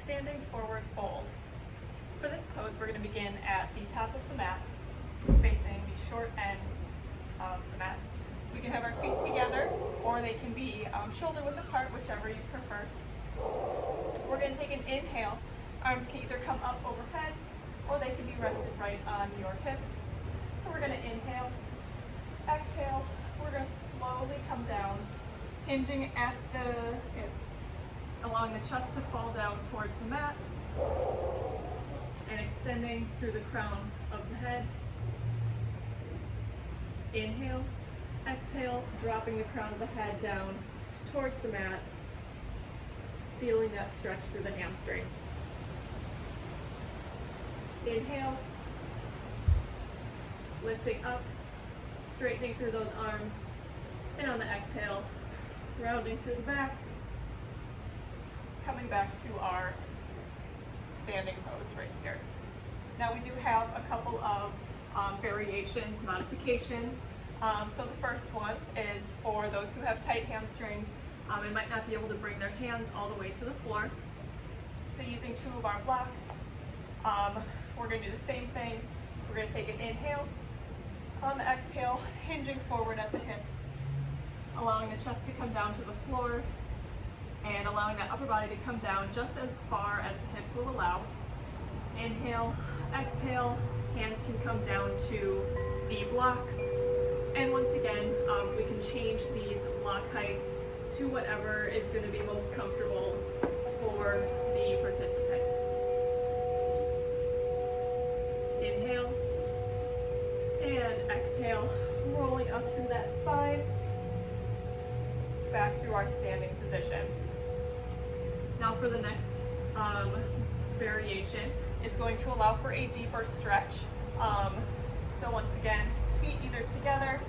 standing forward fold. For this pose, we're going to begin at the top of the mat, facing the short end of the mat. We can have our feet together, or they can be shoulder width apart, whichever you prefer. We're going to take an inhale. Arms can either come up overhead, or they can be rested right on your hips. So we're going to inhale, exhale. We're going to slowly come down, hinging at the hips, allowing the chest to fall down towards the mat, and extending through the crown of the head. Inhale, exhale, dropping the crown of the head down towards the mat, feeling that stretch through the hamstrings. Inhale, lifting up, straightening through those arms, and on the exhale, rounding through the back, coming back to our standing pose right here. Now we do have a couple of variations, modifications. So the first one is for those who have tight hamstrings and might not be able to bring their hands all the way to the floor. So using two of our blocks, we're going to do the same thing. We're going to take an inhale. On the exhale, hinging forward at the hips, allowing the chest to come down to the floor and allowing that upper body to come down just as far as the hips will allow. Inhale, exhale, hands can come down to the blocks. And once again, we can change these block heights to whatever is going to be most comfortable for the participant. Inhale and exhale, rolling up through that spine, back through our standing position. Now for the next variation, it's going to allow for a deeper stretch. So once again, feet either together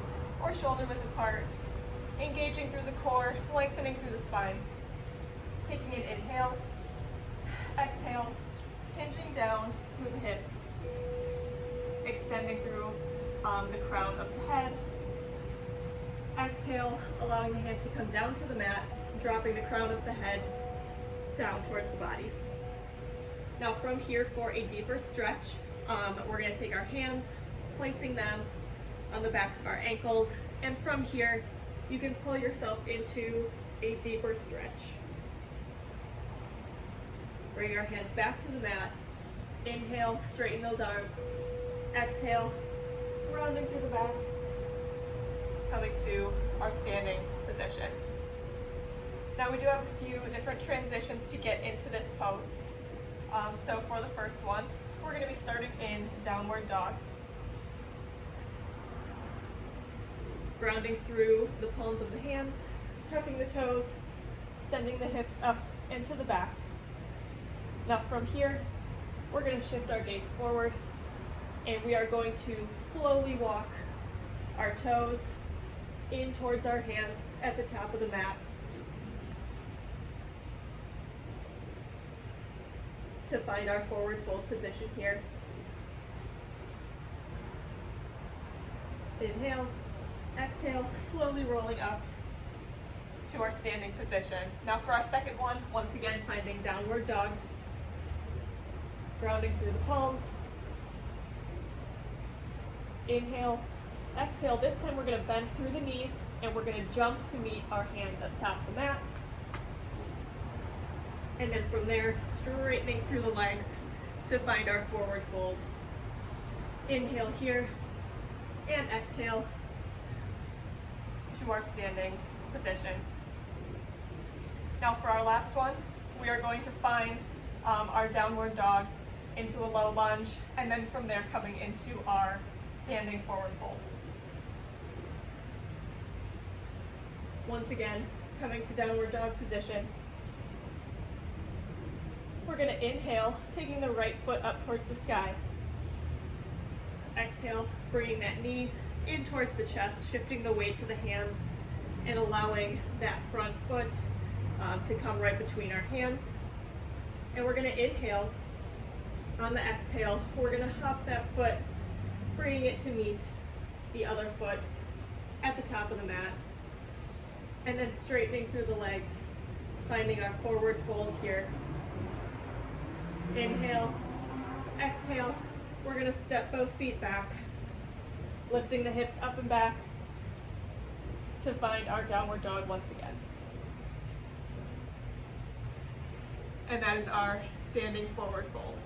or shoulder width apart, engaging through the core, lengthening through the spine. Taking an inhale, exhale, hinging down through the hips, extending through the crown of the head. Exhale, allowing the hands to come down to the mat, dropping the crown of the head down towards the body. Now from here, for a deeper stretch, we're going to take our hands, placing them on the backs of our ankles, and from here you can pull yourself into a deeper stretch. Bring our hands back to the mat. Inhale, straighten those arms. Exhale, rounding through the back, coming to our standing position. Now we do have a few different transitions to get into this pose. So for the first one, we're going to be starting in downward dog. Grounding through the palms of the hands, tucking the toes, sending the hips up into the back. Now from here, we're going to shift our gaze forward, and we are going to slowly walk our toes in towards our hands at the top of the mat. To find our forward fold position here. Inhale, exhale, slowly rolling up to our standing position. Now for our second one, once again finding downward dog, grounding through the palms. Inhale, exhale. This time we're going to bend through the knees and we're going to jump to meet our hands at the top of the mat. And then from there, straightening through the legs to find our forward fold. Inhale here, and exhale to our standing position. Now for our last one, we are going to find our downward dog into a low lunge, and then from there coming into our standing forward fold. Once again, coming to downward dog position. We're going to inhale, taking the right foot up towards the sky. Exhale, bringing that knee in towards the chest, shifting the weight to the hands, and allowing that front foot to come right between our hands. And we're going to inhale. On the exhale, we're going to hop that foot, bringing it to meet the other foot at the top of the mat. And then straightening through the legs, finding our forward fold here. Inhale, exhale. We're gonna step both feet back, lifting the hips up and back to find our downward dog once again. And that is our standing forward fold.